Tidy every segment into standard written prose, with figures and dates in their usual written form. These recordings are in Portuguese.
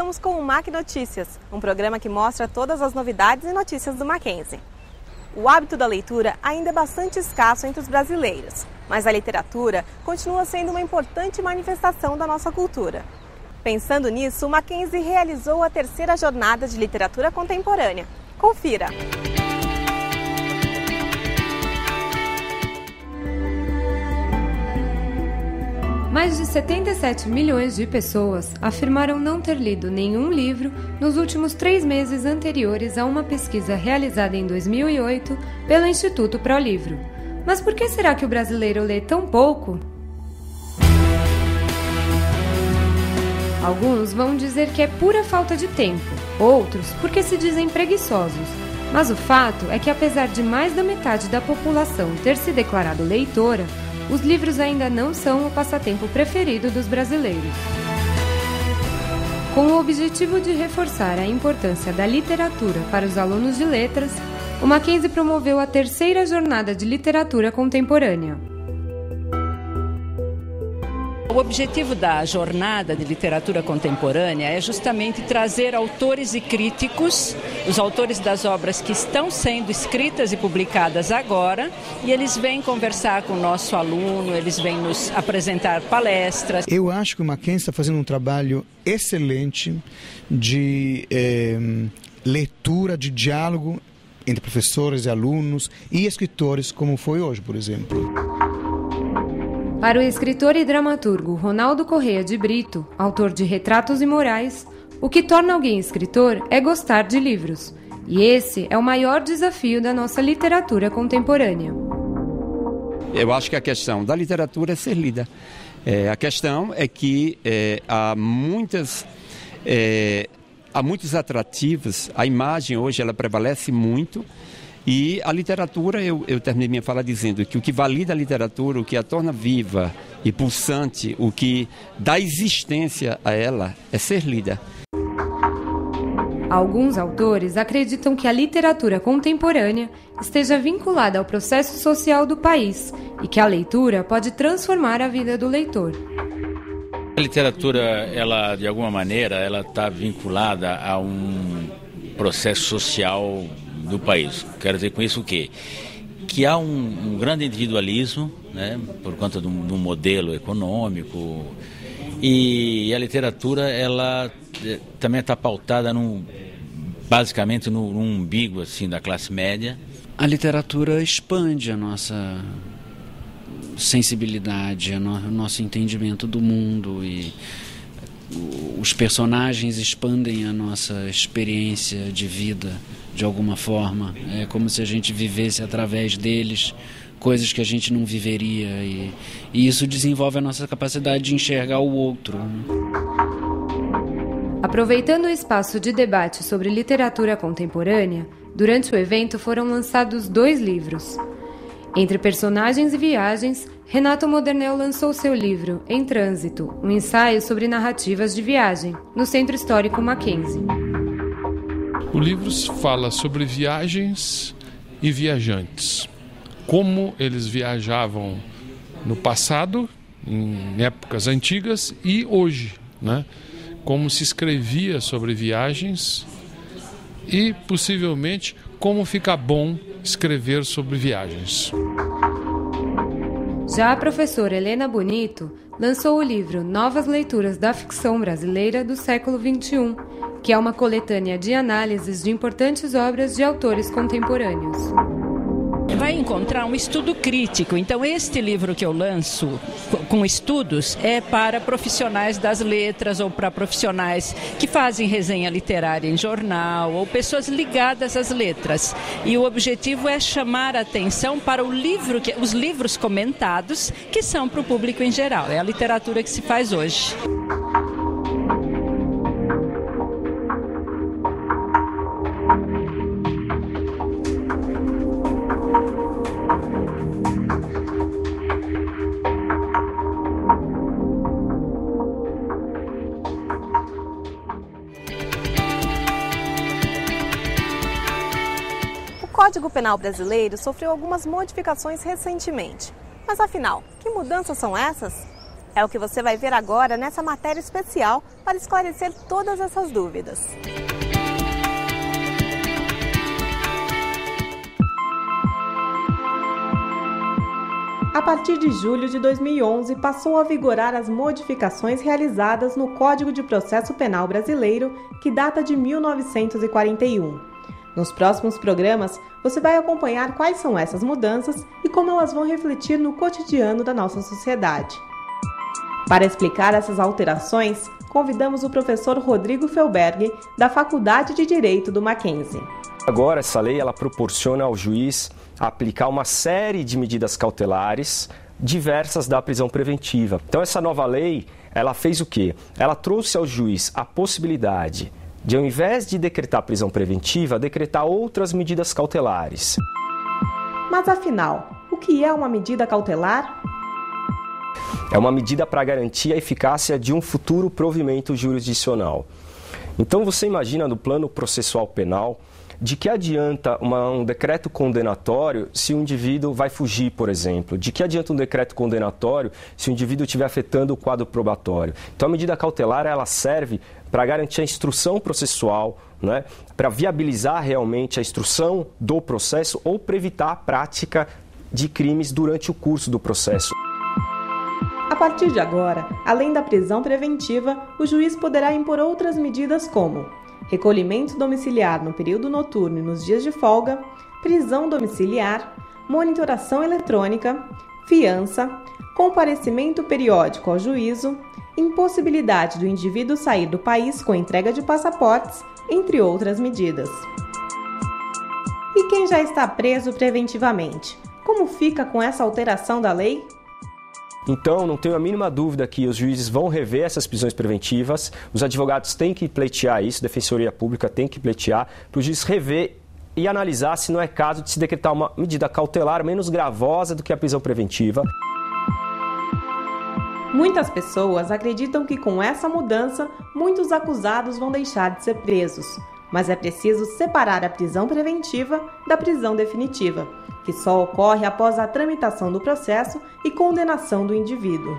Voltamos com o Mac Notícias, um programa que mostra todas as novidades e notícias do Mackenzie. O hábito da leitura ainda é bastante escasso entre os brasileiros, mas a literatura continua sendo uma importante manifestação da nossa cultura. Pensando nisso, o Mackenzie realizou a 3ª Jornada de Literatura Contemporânea. Confira! Mais de 77 milhões de pessoas afirmaram não ter lido nenhum livro nos últimos 3 meses anteriores a uma pesquisa realizada em 2008 pelo Instituto ProLivro. Mas por que será que o brasileiro lê tão pouco? Alguns vão dizer que é pura falta de tempo, outros porque se dizem preguiçosos. Mas o fato é que, apesar de mais da metade da população ter se declarado leitora, os livros ainda não são o passatempo preferido dos brasileiros. Com o objetivo de reforçar a importância da literatura para os alunos de letras, o Mackenzie promoveu a 3ª Jornada de Literatura Contemporânea. O objetivo da Jornada de Literatura Contemporânea é justamente trazer autores e críticos, os autores das obras que estão sendo escritas e publicadas agora, e eles vêm conversar com o nosso aluno, eles vêm nos apresentar palestras. Eu acho que o Mackenzie está fazendo um trabalho excelente de leitura, de diálogo entre professores e alunos e escritores, como foi hoje, por exemplo. Para o escritor e dramaturgo Ronaldo Correia de Brito, autor de Retratos Imorais, o que torna alguém escritor é gostar de livros. E esse é o maior desafio da nossa literatura contemporânea. Eu acho que a questão da literatura é ser lida. A questão é que há muitos atrativos, a imagem hoje ela prevalece muito. E a literatura, eu terminei minha fala dizendo que o que valida a literatura, o que a torna viva e pulsante, o que dá existência a ela, é ser lida. Alguns autores acreditam que a literatura contemporânea esteja vinculada ao processo social do país e que a leitura pode transformar a vida do leitor. A literatura, ela de alguma maneira, ela está vinculada a um processo social do país. Quero dizer com isso o quê? Que há um grande individualismo, né, por conta de um modelo econômico, e a literatura ela também está pautada basicamente no umbigo assim, da classe média. A literatura expande a nossa sensibilidade, o nosso entendimento do mundo, e os personagens expandem a nossa experiência de vida de alguma forma. É como se a gente vivesse através deles coisas que a gente não viveria, e isso desenvolve a nossa capacidade de enxergar o outro. Aproveitando o espaço de debate sobre literatura contemporânea, durante o evento foram lançados 2 livros. Entre Personagens e Viagens, Renato Modernel lançou seu livro Em Trânsito, um ensaio sobre narrativas de viagem, no Centro Histórico Mackenzie. O livro fala sobre viagens e viajantes, como eles viajavam no passado, em épocas antigas, e hoje, né? Como se escrevia sobre viagens e, possivelmente, como fica bom escrever sobre viagens. Já a professora Helena Bonito lançou o livro Novas Leituras da Ficção Brasileira do Século XXI, que é uma coletânea de análises de importantes obras de autores contemporâneos. Vai encontrar um estudo crítico. Então, este livro que eu lanço com estudos é para profissionais das letras ou para profissionais que fazem resenha literária em jornal ou pessoas ligadas às letras. E o objetivo é chamar a atenção para os livros comentados, que são para o público em geral. É a literatura que se faz hoje. O Código Penal brasileiro sofreu algumas modificações recentemente. Mas afinal, que mudanças são essas? É o que você vai ver agora nessa matéria especial para esclarecer todas essas dúvidas. A partir de julho de 2011, passou a vigorar as modificações realizadas no Código de Processo Penal brasileiro, que data de 1941. Nos próximos programas, você vai acompanhar quais são essas mudanças e como elas vão refletir no cotidiano da nossa sociedade. Para explicar essas alterações, convidamos o professor Rodrigo Felberg, da Faculdade de Direito do Mackenzie. Agora, essa lei ela proporciona ao juiz aplicar uma série de medidas cautelares diversas da prisão preventiva. Então, essa nova lei, ela fez o quê? Ela trouxe ao juiz a possibilidade de, ao invés de decretar prisão preventiva, decretar outras medidas cautelares. Mas, afinal, o que é uma medida cautelar? É uma medida para garantir a eficácia de um futuro provimento jurisdicional. Então, você imagina no plano processual penal, de que adianta um decreto condenatório se o indivíduo vai fugir, por exemplo? De que adianta um decreto condenatório se o indivíduo estiver afetando o quadro probatório? Então, a medida cautelar ela serve para garantir a instrução processual, né? Para viabilizar realmente a instrução do processo ou para evitar a prática de crimes durante o curso do processo. A partir de agora, além da prisão preventiva, o juiz poderá impor outras medidas como recolhimento domiciliar no período noturno e nos dias de folga, prisão domiciliar, monitoração eletrônica, fiança, comparecimento periódico ao juízo, impossibilidade do indivíduo sair do país com entrega de passaportes, entre outras medidas. E quem já está preso preventivamente? Como fica com essa alteração da lei? Então, não tenho a mínima dúvida que os juízes vão rever essas prisões preventivas, os advogados têm que pleitear isso, a Defensoria Pública tem que pleitear, para o juiz rever e analisar se não é caso de se decretar uma medida cautelar menos gravosa do que a prisão preventiva. Muitas pessoas acreditam que com essa mudança, muitos acusados vão deixar de ser presos, mas é preciso separar a prisão preventiva da prisão definitiva, que só ocorre após a tramitação do processo e condenação do indivíduo.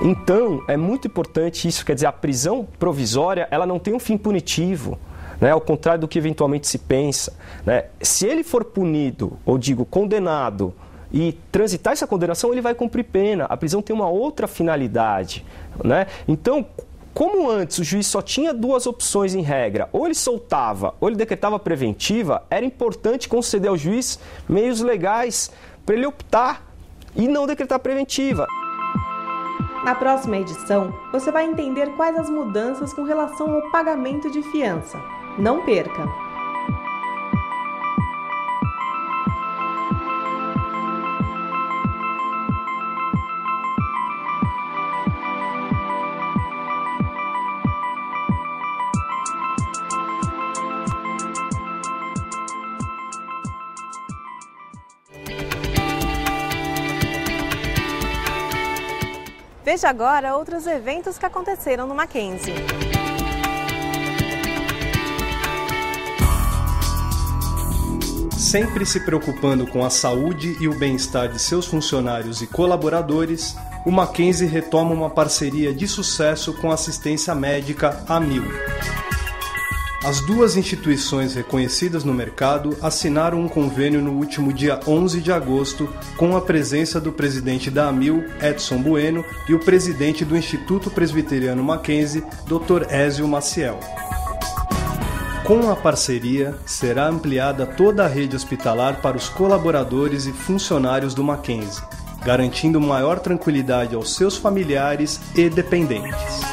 Então, é muito importante isso, quer dizer, a prisão provisória ela não tem um fim punitivo, né? Ao contrário do que eventualmente se pensa, né? Se ele for punido, ou digo, condenado, e transitar essa condenação, ele vai cumprir pena. A prisão tem uma outra finalidade, né? Então, como antes o juiz só tinha duas opções em regra, ou ele soltava ou ele decretava preventiva, era importante conceder ao juiz meios legais para ele optar e não decretar preventiva. Na próxima edição, você vai entender quais as mudanças com relação ao pagamento de fiança. Não perca! Veja agora outros eventos que aconteceram no Mackenzie. Sempre se preocupando com a saúde e o bem-estar de seus funcionários e colaboradores, o Mackenzie retoma uma parceria de sucesso com a assistência médica Amil. As duas instituições reconhecidas no mercado assinaram um convênio no último dia 11 de agosto com a presença do presidente da Amil, Edson Bueno, e o presidente do Instituto Presbiteriano Mackenzie, Dr. Ézio Maciel. Com a parceria, será ampliada toda a rede hospitalar para os colaboradores e funcionários do Mackenzie, garantindo maior tranquilidade aos seus familiares e dependentes.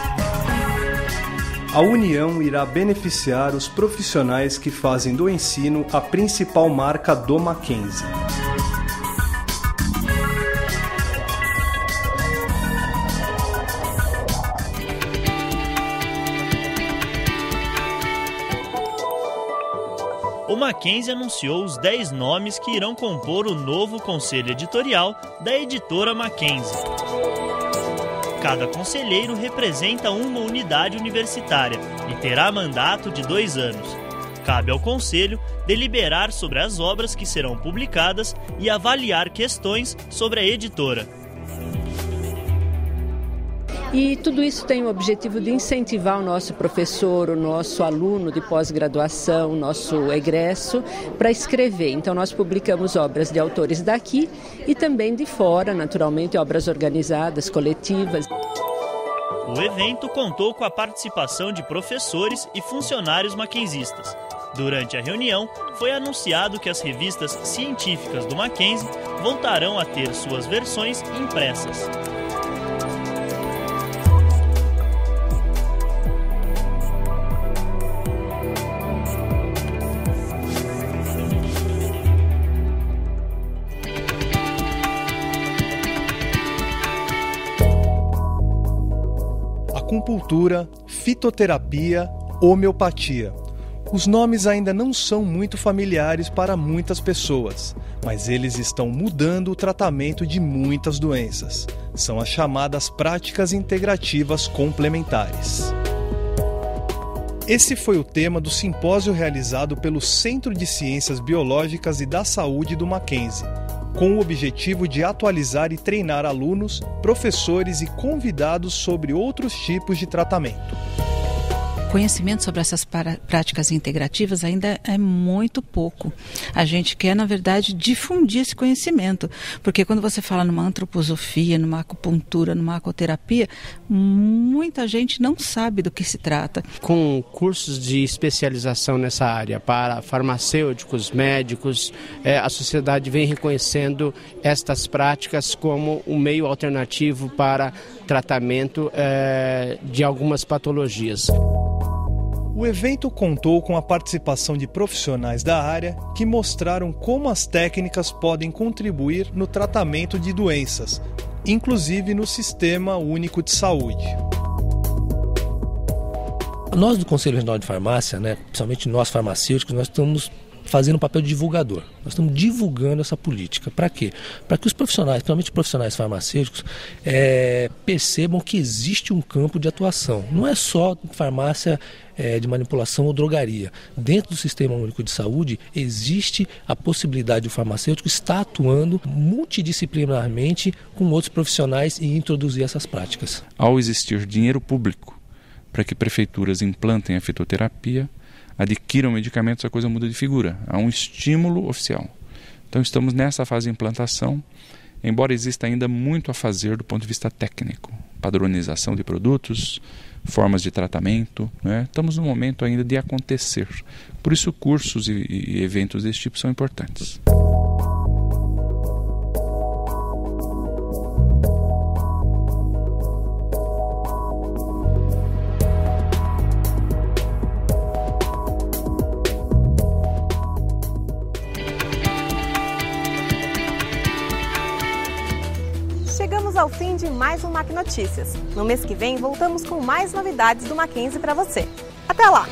A união irá beneficiar os profissionais que fazem do ensino a principal marca do Mackenzie. O Mackenzie anunciou os 10 nomes que irão compor o novo conselho editorial da editora Mackenzie. Cada conselheiro representa uma unidade universitária e terá mandato de 2 anos. Cabe ao conselho deliberar sobre as obras que serão publicadas e avaliar questões sobre a editora. E tudo isso tem o objetivo de incentivar o nosso professor, o nosso aluno de pós-graduação, o nosso egresso, para escrever. Então nós publicamos obras de autores daqui e também de fora, naturalmente, obras organizadas, coletivas. O evento contou com a participação de professores e funcionários mackenzistas. Durante a reunião, foi anunciado que as revistas científicas do Mackenzie voltarão a ter suas versões impressas. Acupuntura, fitoterapia, homeopatia. Os nomes ainda não são muito familiares para muitas pessoas, mas eles estão mudando o tratamento de muitas doenças. São as chamadas práticas integrativas complementares. Esse foi o tema do simpósio realizado pelo Centro de Ciências Biológicas e da Saúde do Mackenzie, com o objetivo de atualizar e treinar alunos, professores e convidados sobre outros tipos de tratamento. Conhecimento sobre essas práticas integrativas ainda é muito pouco. A gente quer, na verdade, difundir esse conhecimento, porque quando você fala numa antroposofia, numa acupuntura, numa acoterapia, muita gente não sabe do que se trata. Com cursos de especialização nessa área para farmacêuticos, médicos, a sociedade vem reconhecendo estas práticas como um meio alternativo para tratamento de algumas patologias. O evento contou com a participação de profissionais da área que mostraram como as técnicas podem contribuir no tratamento de doenças, inclusive no Sistema Único de Saúde. Nós do Conselho Regional de Farmácia, principalmente nós farmacêuticos, nós estamos fazendo um papel de divulgador. Nós estamos divulgando essa política. Para quê? Para que os profissionais, principalmente profissionais farmacêuticos, percebam que existe um campo de atuação. Não é só farmácia de manipulação ou drogaria. Dentro do Sistema Único de Saúde existe a possibilidade do farmacêutico estar atuando multidisciplinarmente com outros profissionais e introduzir essas práticas. Ao existir dinheiro público para que prefeituras implantem a fitoterapia, adquiram medicamentos, a coisa muda de figura. Há um estímulo oficial. Então estamos nessa fase de implantação, embora exista ainda muito a fazer do ponto de vista técnico. Padronização de produtos, formas de tratamento, Estamos no momento ainda de acontecer. Por isso cursos e eventos desse tipo são importantes. Chegamos ao fim de mais um Mac Notícias. No mês que vem, voltamos com mais novidades do Mackenzie para você. Até lá!